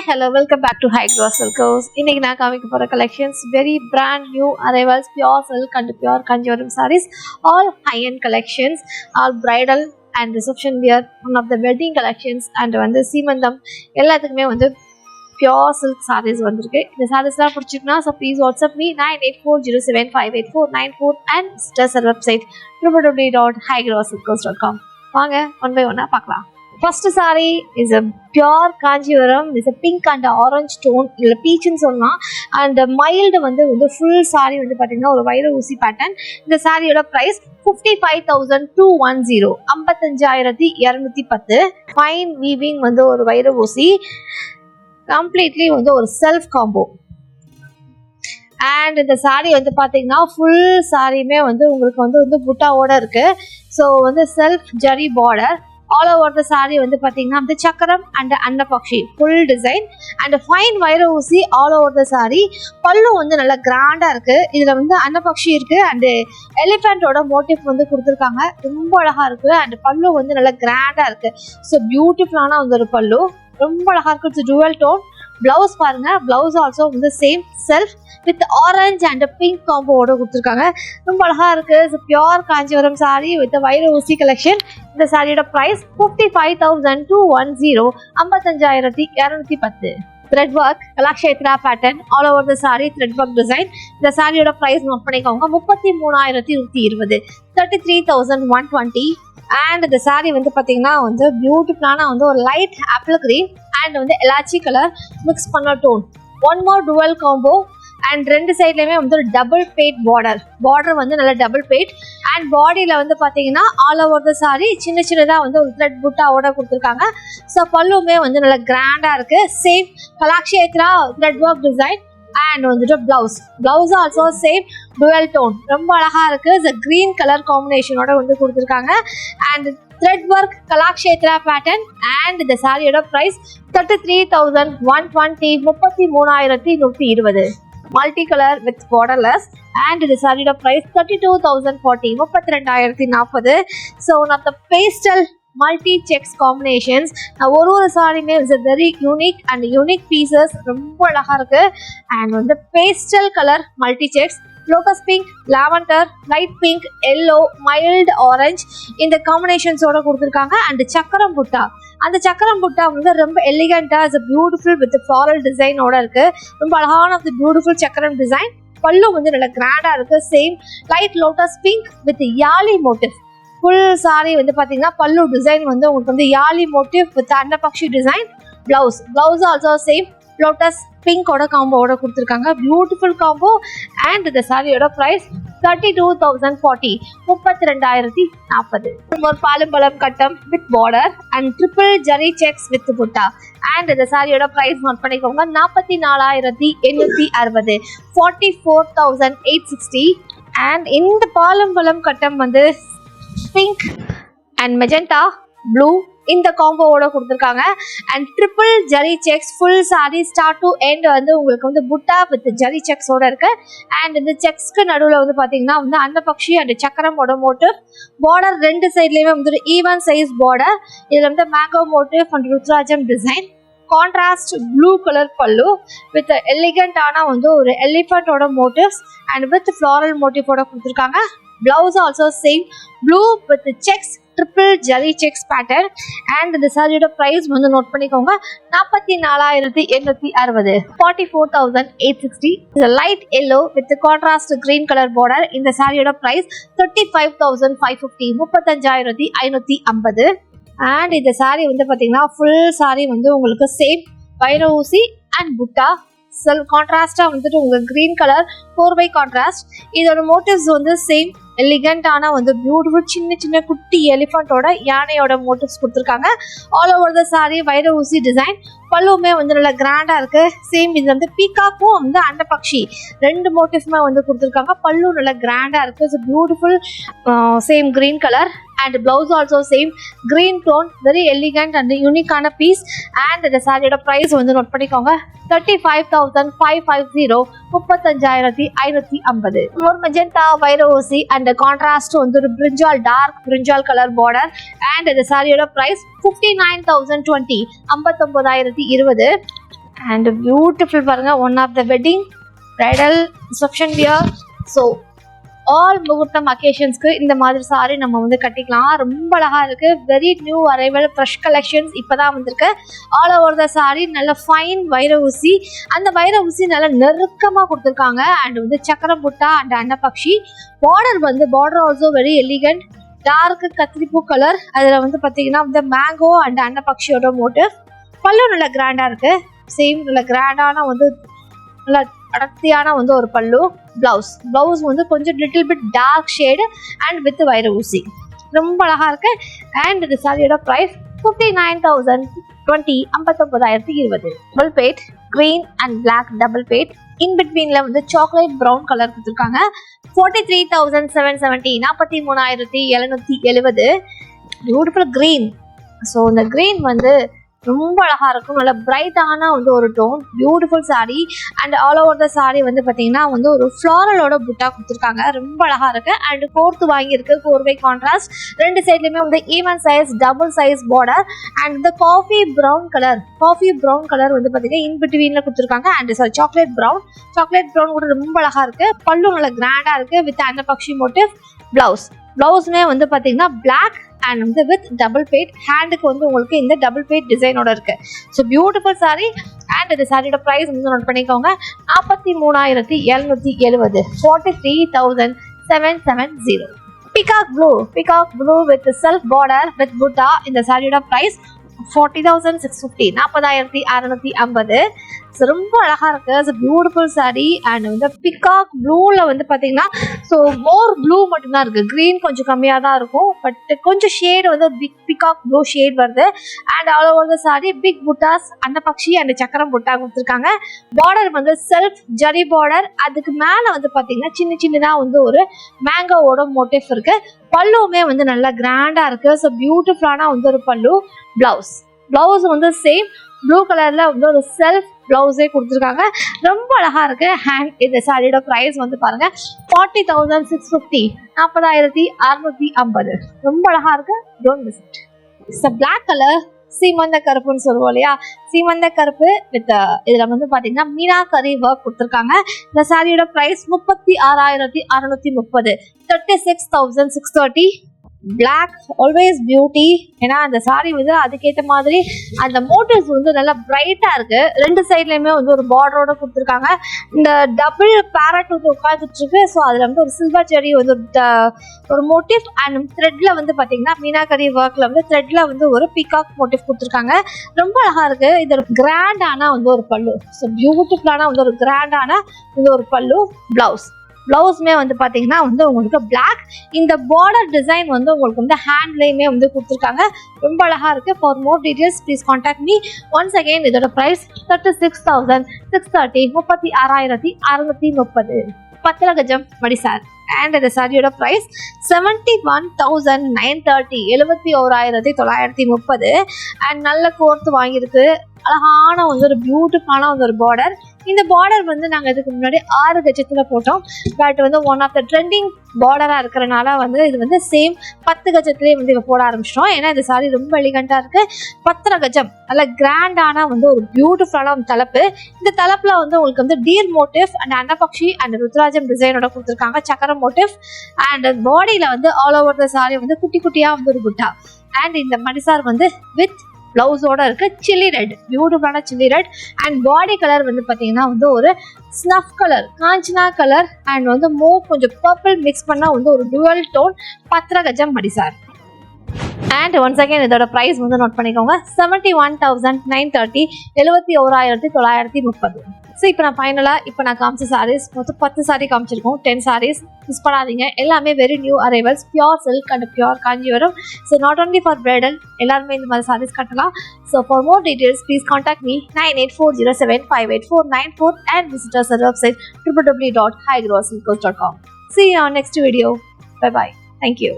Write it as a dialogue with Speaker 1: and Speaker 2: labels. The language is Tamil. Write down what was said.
Speaker 1: hello, welcome back to High Gross Silks. இன்னைக்கு நான் காமிக்க போற collections very brand new arrivals, pure silk and pure Kanjivaram sarees, all high end collections, all bridal and reception wear, one of the wedding collections and வந்து சீமந்தம் எல்லாத்துக்குமே வந்து pure silk sarees வந்திருக்கு. இந்த sareesலாம் பிடிச்சிருக்குனா so please WhatsApp me 9840758494 and just our website www.highgrosssilks.com. வாங்க one by one பார்க்கலாம். First saree is a pure Kanjivaram with a pink and orange tone, இல்ல பீச்னு சொல்லலாம். and mild வந்து full saree வந்து பாத்தீங்கன்னா ஒரு வைர ஊசி பேட்டர்ன். இந்த சாரியோட பிரைஸ் 55,210 55,210. ஃபைன் வீவிங் வந்து ஒரு வைர ஊசி, கம்ப்ளீட்லி வந்து ஒரு செல்ஃப் காம்போ. அண்ட் இந்த சாரீ வந்து பார்த்தீங்கன்னா ஃபுல் சாரியுமே வந்து உங்களுக்கு வந்து புட்டாவோட இருக்கு. ஸோ வந்து self zari border all over the sari வந்து பார்த்தீங்கன்னா அந்த சக்கரம் அண்ட் அன்னபக்ஷி ஃபுல் டிசைன் அண்ட் ஃபைன் வைர ஊசி ஆல் ஓவர் த சாரீ. பல்லு வந்து நல்லா கிராண்டாக இருக்குது. இதில் வந்து அன்னபக்ஷி இருக்குது அண்டு எலிஃபெண்ட்டோட மோட்டிவ் வந்து கொடுத்துருக்காங்க. ரொம்ப அழகாக இருக்குது அண்ட் பல்லு வந்து நல்லா கிராண்டாக இருக்குது. ஸோ பியூட்டிஃபுல்லான வந்து ஒரு பல்லு ரொம்ப அழகாக இருக்குது. It's dual tone. பிளவுஸ் பாருங்க, பிளவுஸ் ஆல்சோ வந்து same self with orange and pink காம்போவோட கொடுத்துருக்காங்க. ரொம்ப அழகா இருக்கு. பியோர் காஞ்சிபுரம் சாரி வித் வைர ஊசி கலெக்ஷன். இந்த சாரியோட price 55,210 55,210. Thread work Kalakshetra pattern all over the sari thread work design. இந்த சாரியோட பிரைஸ் நோட் பண்ணிக்கோங்க 33,120 33,120. அண்ட் இந்த சாரீ வந்து பார்த்தீங்கன்னா வந்து பியூட்டிஃபுல்லான வந்து ஒரு லைட் ஆப்பிள் கிரீன் அண்ட் வந்து எலாச்சி கலர் மிக்ஸ் பண்ண tone. One more dual combo and ரெண்டு சைட்லையுமே வந்து ஒரு டபுள் பெயிட் பார்டர் வந்து நல்ல டபுள் பெயிட். அண்ட் பாடியில் வந்து பார்த்தீங்கன்னா ஆல் ஓவர் த சாரி சின்ன சின்னதாக வந்து ஒரு த்ரெட் புட்டாவோட கொடுத்துருக்காங்க. ஸோ பல்லுமே வந்து நல்ல கிராண்டாக இருக்குது. Same Kalakshetra thread work design and வந்துட்டு blouse also same dual tone. ரொம்ப அழகா இருக்கு. கிரீன் கலர் காம்பினேஷனோட வந்து கொடுத்துருக்காங்க. And thread work Kalakshetra pattern and இந்த சாரியோட price 33,120 33,120. Multi colour with borderless and இந்த சாரியோட price 32,040 32,040. So one of the pastel multi checks combinations. ஒரு சாரியுமே it's a very unique and unique pieces. ரொம்ப அழகா இருக்கு. அண்ட் வந்து pastel colour multi sex, lotus pink, lavender, light pink, yellow, mild orange இந்த காம்பினேஷன்ஸோட கொடுத்துருக்காங்க. அண்ட் சக்கரம் புட்டா, அந்த சக்கரம் புட்டா வந்து ரொம்ப எலிகண்டா இட்ஸ் பியூட்டிஃபுல் வித் ஃப்ளாரல் டிசைனோட இருக்கு. ரொம்ப அழகான பியூட்டிஃபுல் சக்கரம் டிசைன். பல்லு வந்து நல்ல கிராண்டா இருக்கு. Same light lotus pink with yali motif. Full sari வந்து பார்த்தீங்கன்னா பல்லு டிசைன் வந்து உங்களுக்கு வந்து யாலி மோட்டிவ் வித் அன்னபக்ஷி design. Blouse also same lotus பிங்கோட காம்போவோட கொடுத்துருக்காங்க. Beautiful combo. அண்ட் இந்த சாரியோட ப்ரைஸ் 32,040 32,040. ஒரு பாலம்பழம் கட்டம் with border and triple zari sex with புட்டா. அண்ட் இந்த சாரியோட ப்ரைஸ் நோட் பண்ணிக்கோங்க 44,860 44,860. அண்ட் இந்த பாலம்பழம் கட்டம் வந்து பிங்க் அண்ட் மெஜெண்டா ப்ளூ இந்த காம்போவோட கொடுத்துருக்காங்க. And triple zari sex full sorry start to end வந்து உங்களுக்கு வந்து புட்டா வித் ஜரி செக்ஸோட இருக்கு. அண்ட் இந்த செக்ஸ்க்கு நடுவில் வந்து பார்த்தீங்கன்னா வந்து அன்னபக்ஷி அண்ட் சக்கரமோட மோட்டிவ். பார்டர் ரெண்டு சைட்லேயுமே வந்து ஈவன் சைஸ் பார்டர். இதில் வந்து மேங்கோ மோட்டிவ் அண்ட் ருத்ராஜம் design. Contrast blue colour pallu with எலிகண்டான வந்து ஒரு எலிஃபண்டோட மோட்டிவ்ஸ் அண்ட் வித் ஃப்ளாரல் மோட்டிவோட கொடுத்துருக்காங்க. Blouse also same blue with the checks triple jelly checks pattern. and the saree price வந்து நோட் பண்ணிக்கோங்க 44,860 44,860. the light yellow with the contrast green color border. இந்த சாரியோட price 35,550 35,550. and இந்த சாரி வந்து பாத்தீங்கன்னா ஃபுல் சாரி வந்து உங்களுக்கு சேம் வைர ஊசி அண்ட் புட்டா செல் கான்ட்ராஸ்டா வந்துட்டு உங்க கிரீன் கலர் 4x கான்ட்ராஸ்ட். இதோட மோட்டிவ்ஸ் வந்து சேம் எலிகண்டான வந்து பியூட்டிஃபுல் சின்ன சின்ன குட்டி எலிஃபண்டோட யானையோட மோட்டிவ்ஸ் கொடுத்துருக்காங்க. ஆல் ஓவர் த சாரி வைர ஊசி டிசைன். பல்லுமே வந்து நல்லா கிராண்டா இருக்கு. சேம் இது வந்து பீகாக்கும் வந்து அண்டபக்ஷி ரெண்டு மோட்டிவ்ஸுமே வந்து கொடுத்துருக்காங்க. பல்லு நல்லா கிராண்டா இருக்கு. It's beautiful same green colour and blouse also same green tone, very elegant and unique ஆன piece. and இந்த சாரியோட price வந்து நோட் பண்ணிக்கோங்க 35,550 35,550. ஒரு மெஜெண்டா வைர ஊசி and contrast வந்து ஒரு brinjal dark brinjal color border. and இந்த சாரியோட price 59,020 59,020. and beautiful பாருங்க, one of the wedding bridal reception wear. So all முகூர்த்தம் அக்கேஷன்ஸ்க்கு இந்த மாதிரி சாரி நம்ம வந்து கட்டிக்கலாம். ரொம்ப அழகா இருக்கு. Very new arrival, fresh collections இப்பதான் வந்திருக்கு. ஆல் ஓவர் த சாரி நல்ல ஃபைன் வைர ஊசி, அந்த வைர ஊசி நல்லா நெருக்கமா கொடுத்துருக்காங்க. அண்ட் வந்து சக்கரம் புட்டா அண்ட் அன்னபக்ஷி பார்டர் வந்து border also very elegant, dark கத்திரிப்பூ கலர். அதில் வந்து பார்த்தீங்கன்னா இந்த மேங்கோ அண்ட் அன்னபக்ஷியோட மோட்டிவ். பல்லு நல்ல கிராண்டா இருக்கு. சேம் நல்ல கிராண்டான வந்து நல்ல அடர்த்தியான வந்து ஒரு பல்லு. பிளவுஸ் வந்து கொஞ்சம் little bit dark shade and with வைர ஊசி, ரொம்ப அழகா இருக்கு. அண்ட் இந்த சாரியோட பிரைஸ் 59,020, 59,020. டபுள் பேட் கிரீன் அண்ட் பிளாக் டபுள் பேட், இன் பிட்வீன்ல வந்து சாக்லேட் ப்ரௌன் கலர் கொடுத்துருக்காங்க. 43,770, 43,770. Beautiful green. ஸோ இந்த கிரீன் வந்து ரொம்ப அழகா இருக்கும். நல்ல பிரைட்டான வந்து ஒரு tone, beautiful sari. And all over the sari வந்து பார்த்தீங்கன்னா வந்து ஒரு ஃப்ளாரலோட புட்டா கொடுத்துருக்காங்க. ரொம்ப அழகா இருக்கு. அண்ட் கோர்த்து வாங்கியிருக்கு, கோர்வை கான்ட்ராஸ்ட். ரெண்டு சைட்லையுமே வந்து even size double size border. And இந்த காஃபி ப்ரௌன் கலர் வந்து பார்த்தீங்கன்னா இன் பிட்வீன்ல கொடுத்துருக்காங்க. அண்ட் சாரி சாக்லேட் ப்ரௌன் கூட ரொம்ப அழகா இருக்கு. பல்லு நல்ல கிராண்டா இருக்கு வித் அன்னபக்ஷி மோட்டிவ். பிளவுஸ்மே வந்து பார்த்தீங்கன்னா பிளாக் அண்ட் வந்து வித் டபுள் பேட். ஹேண்டுக்கு வந்து உங்களுக்கு இந்த டபுள் பேட் டிசைனோட இருக்கு. So beautiful sari. அண்ட் இந்த சாரியோட ப்ரைஸ் வந்து நோட் பண்ணிக்கோங்க, 43,770, 43,770. Peacock blue with self border with புட்டா. இந்த சாரியோட ப்ரைஸ் 40,650, 40,650. ஸோ ரொம்ப அழகா இருக்கு. So beautiful sari. அண்ட் வந்து பிகாக் ப்ளூல வந்து பார்த்தீங்கன்னா ஸோ மோர் ப்ளூ மட்டும்தான் இருக்கு. கிரீன் கொஞ்சம் கம்மியாக தான் இருக்கும், பட் கொஞ்சம் ஷேடு வந்து பிகாக் ப்ளூ ஷேட் வருது. And all over the sari big புட்டாஸ், அன்னபக்ஷி அண்ட் சக்கரம் புட்டா கொடுத்துருக்காங்க. பார்டர் வந்து செல்ஃப் ஜரி பார்டர். அதுக்கு மேலே வந்து பார்த்தீங்கன்னா சின்னதாக வந்து ஒரு மேங்கோவோட மோட்டிவ் இருக்கு. பல்லுவுமே வந்து நல்லா கிராண்டா இருக்கு. ஸோ பியூட்டிஃபுல்லான வந்து ஒரு பல்லு. பிளவுஸ் வந்து சேம் ப்ளூ கலர்ல வந்து ஒரு செல்ஃப் பிளவுஸே கொடுத்துருக்காங்க. ரொம்ப அழகா இருக்கு. அண்ட் இந்த சாரியோட பிரைஸ் வந்து பாருங்க 40,650, 40,650. ரொம்ப அழகா இருக்கு. Don't miss it. It's a black color, சீமந்த கருப்புன்னு சொல்லுவோம் இல்லையா, சீமந்த கருப்பு வித் இதுல வந்து பாத்தீங்கன்னா மீனாக்கரி ஒர்க் கொடுத்துருக்காங்க. இந்த சாரியோட பிரைஸ் 36,630, 36,630. Black always beauty. ஏன்னா அந்த சாரி வந்து அதுக்கேற்ற மாதிரி அந்த மோட்டிவ்ஸ் வந்து நல்லா பிரைட்டா இருக்கு. ரெண்டு சைட்லயுமே வந்து ஒரு பார்டரோட கொடுத்துருக்காங்க. இந்த டபுள் பேரட் வந்து உட்காந்துட்டு இருக்கு. ஸோ அதுல வந்து ஒரு சில்வர் செடி வந்து ஒரு மோட்டிவ். அண்ட் த்ரெட்ல வந்து பாத்தீங்கன்னா மீனாக்கரி ஒர்க்ல வந்து த்ரெட்ல வந்து ஒரு பீகாக் மோட்டிவ் கொடுத்துருக்காங்க. ரொம்ப அழகா இருக்கு. இது ஒரு கிராண்டான வந்து ஒரு பல்லு. ஸோ பியூட்டிஃபுல்லான வந்து ஒரு கிராண்டான வந்து ஒரு பல்லு. பிளவுஸ்மே வந்து பாத்தீங்கன்னா வந்து உங்களுக்கு பிளாக். இந்த பார்டர் டிசைன் வந்து உங்களுக்கு வந்து ஹேண்ட்லயுமே வந்து கொடுத்துருக்காங்க. ரொம்ப அழகா இருக்கு. For more details please contact me. Once again இதோட பிரைஸ் 36,630, 36,630. பத்தல கஜம் மடிசார். அண்ட் இந்த சாரியோட பிரைஸ் 71,930, 71,930. அண்ட் நல்ல கோர்த்து வாங்கியிருக்கு. அழகான வந்து ஒரு பியூட்டிஃபுல்லான வந்து ஒரு பார்டர். இந்த பார்டர் வந்து நாங்கள் இதுக்கு முன்னாடி 6 கஜத்தில் போட்டோம். பட் வந்து ஒன் ஆஃப் த ட்ரெண்டிங் பார்டராக இருக்கிறனால வந்து இது வந்து சேம் 10 கஜத்துலேயே வந்து இங்கே போட ஆரம்பிச்சிட்டோம். ஏன்னா இந்த சாரி ரொம்ப எலிகண்டாக இருக்கு. 10 கஜம் நல்ல கிராண்டான வந்து ஒரு பியூட்டிஃபுல்லான ஒரு தலைப்பு. இந்த தலைப்புல வந்து உங்களுக்கு வந்து deer motive and annapakshi and ருத்ராஜம் டிசைனோட கொடுத்துருக்காங்க. சக்கரம் மோட்டிவ். அண்ட் பாடியில வந்து ஆல் ஓவர் த சாரி வந்து குட்டி குட்டியா வந்து ஒரு புட்டா. அண்ட் இந்த மடிசார் வந்து வித் பிளவுஸோட இருக்கு. சில்லி ரெட், பியூட்டிஃபுல்லான chilli red. And body colour வந்து பாத்தீங்கன்னா வந்து ஒரு snuff colour, Kanchana colour. And வந்து கொஞ்சம் பர்பிள் மிக்ஸ் பண்ணா வந்து ஒரு டுவல் டோன் 10 கஜம் மடிசார். அண்ட் ஒன்ஸ் அகேன் இதோட பிரைஸ் வந்து நோட் பண்ணிக்கோங்க, 71,930, 71,930. ஸோ இப்போ நான் ஃபைனலாக இப்போ நான் காமிச்ச சாரீஸ் மொத்தம் 10 சாரீ காமிச்சிருக்கோம். 10 சாரீஸ் மிஸ் பண்ணாதீங்க. எல்லாமே very new arrivals, pure silk and pure Kanchipuram. So not only for bridal, எல்லாருமே இந்த மாதிரி சாரீஸ் கட்டலாம். So for more details please contact me 9840758494 and visit us at our website www.highgrosssilkos.com. See you on next video. Bye bye. Thank you.